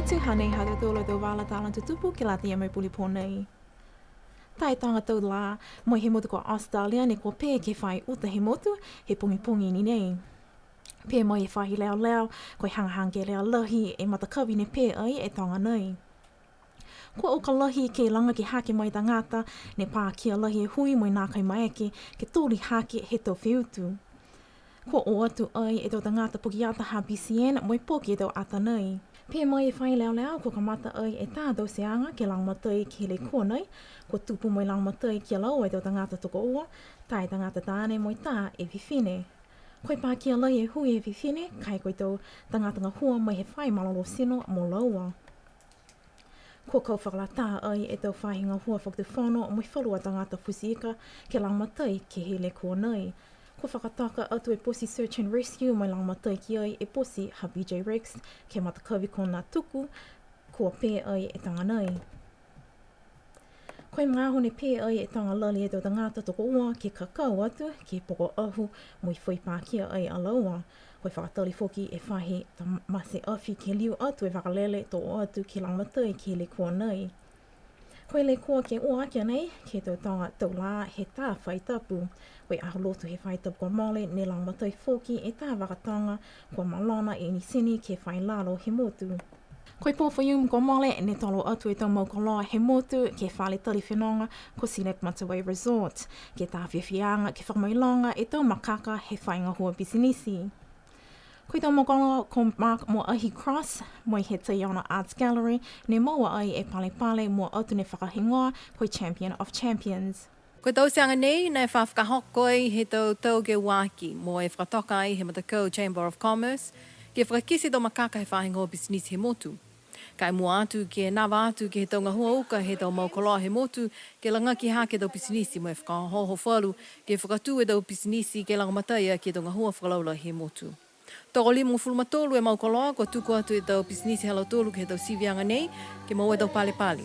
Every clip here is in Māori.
atu hanei hata tolo do wala talan tutupu ki lati mai puli ponei. Tai tanga tau la, mo he motu ko Australia ne ko pē ke whai uta he motu, he pungi ni nei. Pē mo he whahi leo, ko hangahang ke leo lahi e matakawi ne pē ai e tonga nei. Ko o ka lahi ke langa ki hake mai ta ngata, ne pā kia lahi e hui mo nā kai mai ke tōri hake he tō whiutu. Ko o atu ai e tō ta ngata puki ata ha BCN mo i poki e tō ata nei. Pē mai e whai leo ko ka mata ai e tātou seanga ke langmatai ki le kua nei, ko tupu mo i langmatai ki lau e tō ta ngata toko ua, tai ta ngata tāne mo i tā e whiwhine. Koe pā kia lai e hui e whiwhine, kai koe tō ta ngata ngā hua mai he whai malolo sino mo laua. Ko kau whakalata ai e tau whahinga hua whakatu whano mo i whalua tangata whusiika ke langmatai ke hele kua nei. Ko whakataka atu e posi Search and Rescue mai langmatai ki ai e posi ha BJ Rex ke matakawi ko nā tuku kua pē ai e tanga nei. Koe mga hone pē ai e tanga lali e tau tangata toko ua ke kakau atu ke poko ahu mo i whai pākia ai a laua. Koe whakatali foki e whahi ta mase awhi ke liu atu e whakalele tō atu ke langmatai ke le kua nei. Koe le kua ke ua akia nei, ke tau tanga tau la he tā whai tapu. Koe aholotu he whai tapu kua mole ne langmatai foki e tā wakatanga kua malana e ni sini ke whai lalo he motu. Koe pōwhaium kua mole ne tolo atu e tau maukoloa he motu ke whale tali whenonga ko Scenic Matawai Resort. Ke tā whiawhianga ke whakamailonga e tau makaka he whainga hua bisinisi. Koe tau mokoloa ko Mark mo ahi cross, mo he Taiona Arts Gallery, ne maua ai e pale mo atu ne whakahingoa koe Champion of Champions. Koe tau seanga nei, nei whawhakahokoi he tau ke waki, mo e whakatoka ai he matakau Chamber of Commerce, ke whakakisi tau makaka he whahingoa business he motu. Kai mua atu ke nawa atu ke he tau ngahua uka he tau maukoloa he motu, ke langa ki hake tau business mo e whakahoho whalu, ke whakatu e tau business ke langa mataia ke tau ngahua whakalaula he motu. Toko limu fulmatolu e maukoloa, ko tuku atu e tau business halo tolu ke he tau sivianga nei, ke mau e tau pale.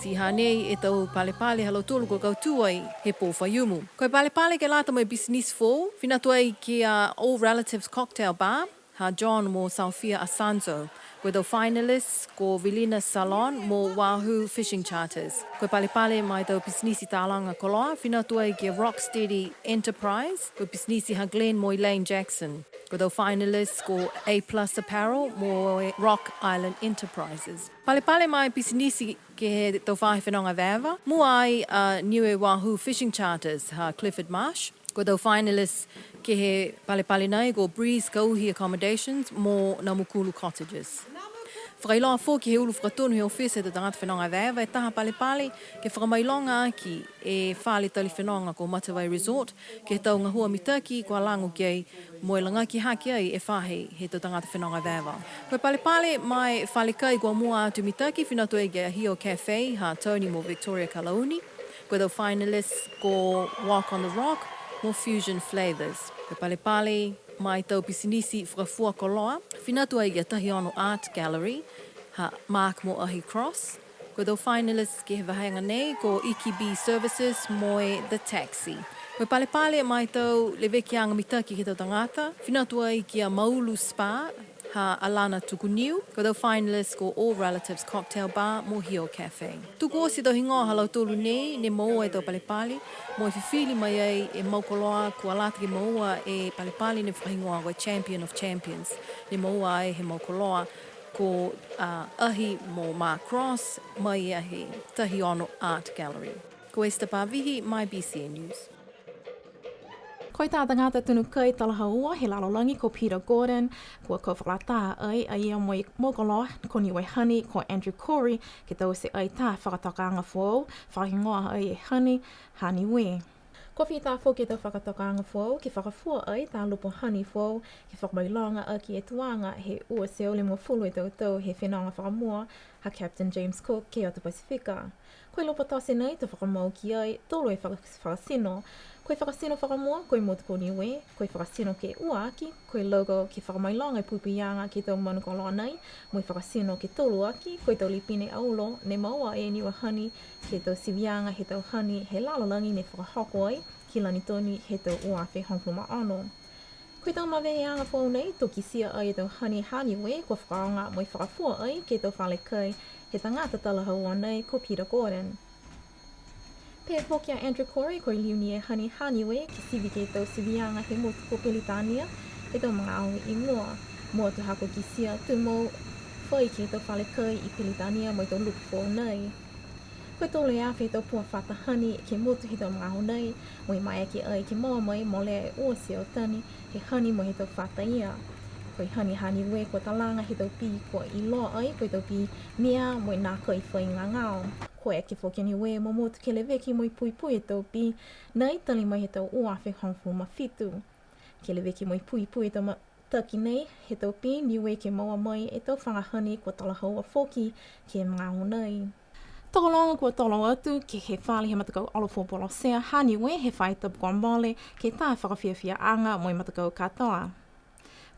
Si hanei e tau pale halo tolu ko kau tuai he pōwhaiumu. Koe pale ke lata mo e business fō, whinatua i ki a All Relatives Cocktail Bar, ha John mo Sofia Asanzo. Koe tau finalists ko Vilina Salon mo Wahoo Fishing Charters. Koe pale mai tau business tālanga koloa, whinatua i ki a Rocksteady Enterprise, koe business ha Glenn mo Elaine Jackson. Ko tau finalists ko A Plus Apparel mo Rock Island Enterprises. Pale mai pisinisi ke he tau whahe whenonga vēwa. Mua ai Niue Wahoo Fishing Charters ha Clifford Marsh. Ko tau finalists ke he pale nei ko Breeze Kauhi Accommodations mo Namukulu Cottages. Whakailoa fō ki he ulu whakatonu he office e te tangata whenonga vēwa e taha pale ke whakamailonga aki e whāle tali whenonga ko Matawai Resort ke he tau ngahua mitaki ko alangu kei mo e langa ki haki ai e whahe he tau tangata whenonga vēwa. Koe pale mai whale kai kua mua atu mitaki whinatua e ke Hio Cafe ha Tony mo Victoria Kalauni. Koe tau finalists ko Walk on the Rock mo Fusion Flavours. Koe pale mai tau pisinisi whakafua koloa, whinatua i a Taiona Art Gallery, ha Mark mo ahi cross. Ko tau finalists ke he wahenga nei, ko Iki B Services mo e The Taxi. Koe pale mai tau lewekianga mitaki ke tau tangata, whinatua i ki a Maulu Spa, ha Alana Tukuniu, ko tau finalists ko All Relatives Cocktail Bar mo Hio Cafe. Tuku osi tau hingoa halau tolu nei, ne maua e tau pale, mo e whiwhili mai ai e maukoloa kua lata ke maua e pale ne whahingoa ko Champion of Champions. Ne maua ai he maukoloa ko ahi mo Mark Cross, mai ahi Taiona Art Gallery. Ko Esther Pavihi, my BCN News. Koe tā tangata tunu kai talahaua he lalolangi ko Peter Gordon, kua kau whakalata ai a ia mo i mokoloa ko Niue Honey ko Andrew Corey ke tau se ai tā whakatakaanga fōu, whakingoa ai e Honey, Niue. Ko whi tā fō ke tau whakatakaanga fōu, ki whakafua ai tā lupo Honey fōu, ki whakamailonga a ki e tuanga he ua se ole mo fulu e tau he whenanga whakamua ha Captain James Cook ke o te Pasifika. Koe lopa tase nei te whakamau ki ai, tolo e whakasino. Koe whakasino whakamua, koe motu ko Niue, koe whakasino ke ua aki, koe logo ki whakamailonga e pupianga ki tau manukoloa nei, moi whakasino ke tolu aki, koe tau lipine aulo, ne maua e Niue Honey, ke tau sivianga he tau Honey, he lalolangi ne whakahoko ai, ki lani toni he tau ua whi hongpuma ano. Koe tau mawehe anga whau nei, tō ki sia ai tau hani Niue, kua whakaonga moi whakafua ai, ke tau whale kai, he tangata tala haua nei, ko Peter Gordon. Pea hoki a Andrew Corey, koe liuni e hani Niue, ki sivi ke tau sivianga he motu ko Pelitania, he tau mga aunga I mua tu hako ki sia, tu mo whai ke tau whale kai I Pelitania, moi tau lupu whau nei. Koe tōle a whi tau pua whata hani ke motu he tau mga au nei, moi mai ake ai ke moa mai mo lea e ua se o tani, he hani mo he tau whata ia. Koe hani Niue kua talanga he tau pi kua I loa ai, koe tau pi mea moi nā kai whai ngā ngāo. Koe ake whoki Niue mo motu ke le veki moi pui pui e tau pi, nei tali mai he tau ua whi hongfu ma fitu. Ke le veki moi pui pui e tau taki nei, he tau pi Niue ke moa mai e tau whangahani kua talahaua whoki ke mga au nei. Tokolonga kua tolo atu ke he whāli he matakau olofo polo sea Niue he whai tapu kua mole ke tā whakawhiawhia anga moi matakau katoa.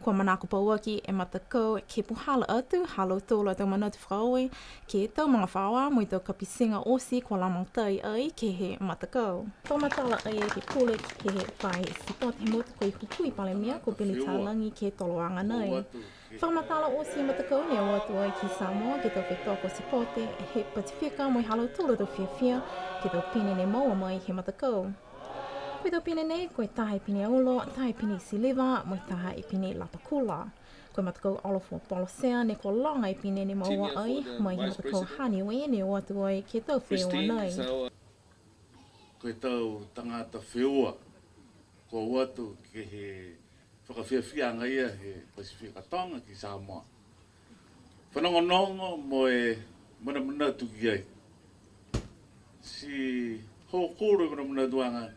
Kua manako pauaki e matakau ke puhala atu halo tōla tau manatu whakaoe ke tau mga whaoa moi tau kapisinga osi kua lamau tai ai ke he matakau. Tau matala ai e ke pule ke he whai sipot he motu koe hupui pale mea ko Billy Tālangi ke toloanga nei. Whakamatala osi e matakau ne watu ai ki Samoa ke tau whetoko sipote e he Pacifica moi halo tōla tau whiawhia ke tau pine ne maua mai he matakau. Koe tau pine nei, koe taha I pine aulo, taha I pine Siliva, moi taha I pine Lapakula. Koe matakau olofo polosea ne ko longa I pine ne maua ai, mai he matakau Niue ne watu ai ke tau whiua nei. Koe tau tangata whiua, ko watu ke he whakawhiawhianga ia he Pacifica Tonga ki Samoa. Whanongonongo mo e mana tuki ai. Si hokoro mana tuanga,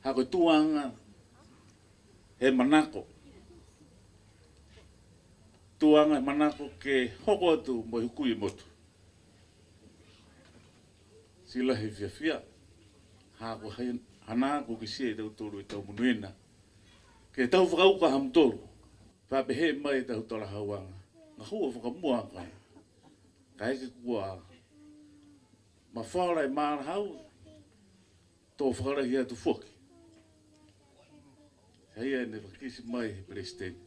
hako tuanga he manako. Tuanga he manako ke hoko atu mo hukui motu. Sila he whiawhia, hako hanako ki sia I tau tolu I tau munuena. Ke tau whakauka hamtoro, whapehe mai tau tola hauanga. Ngā hua whakamua kai. Kai ke kua mawhara I māra hau, tō whakarahi atu whoki. Hei ne whakisi mai he presidente.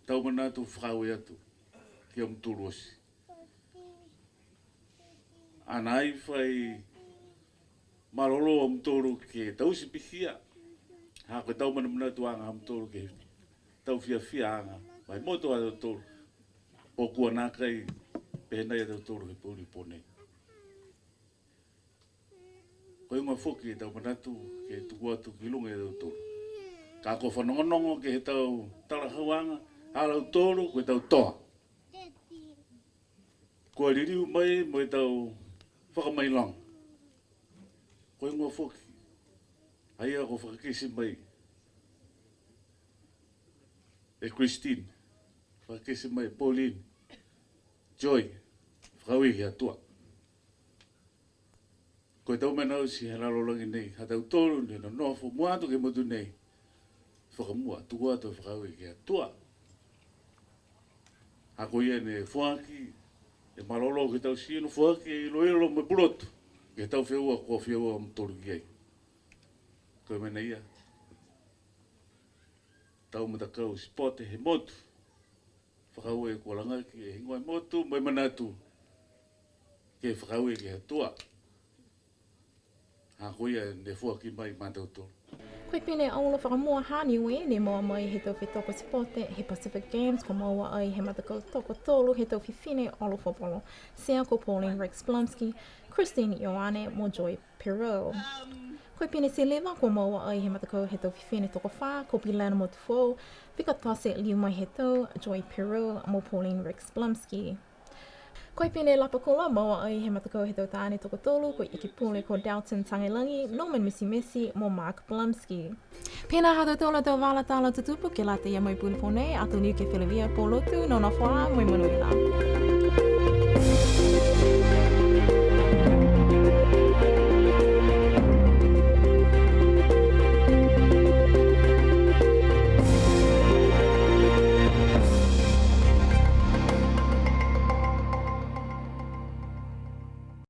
Tau mana atu whakaue atu, ki am tūru osi. Anai whai marolo am tōru ke tausi pihia. Ha koe tau mana atu anga am tōru ke tau whiawhia anga. Mai moto a tau tōru. O kua nākai pēnei a tau tōru he pōri pōnei. Koe unga whoki e tau manatu ke tuku atu ki lunga e tau tōru. Ka ko whanongonongo ke he tau tarahauanga, halau tōru koe tau toa. Kua ririu mai mo e tau whakamailanga. Koe unga whoki, aia ko whakakisi mai. E Christine, whakakisi mai Pauline, Joy, whakawihi atua. Koe tau menau si he ralolangi nei, hatau tōru ni no nofo muatu ke motu nei. Whakamua, tukua atu whakawihi atua. Hako ia ne whaki, e marolo ke tau sino whaki e loelo me pulotu. Ke tau whiua kua whiua mtoru ki ei. Koe mena ia. Tau matakau sipote he motu. Whakaue e kua langaki e hingoi motu, mai manatu. Ke whakaue ke atua. Hako ia ne whaki mai mātau tōru. Koe pine aula whakamua Niue ne moa mai he tau whetoko sipote, he Pacific Games, ko maua ai he matakau toko tolu, he tau whiwhine olofopolo. Sea ko Pauline Rex Blumsky, Christine Ioane, mo Joy Perot. Koe pine se lewa ko maua ai he matakau he tau whiwhine toko whā, ko Pilana mo tufo, pika tase liu mai he tau, Joy Perot, mo Pauline Rex Blumsky. Koe pine Lapakula maua ai he matakau he tau tāne toko tolu, ko iki pule ko Dalton Tangelangi, Norman Missy, mo Mark Blumsky. Pēnā hatu tōla tau wāla tāla tutupu ke lata ia mai puli pōnei, atu niu ke whilawia pōlotu, nona whaa, moi manuila.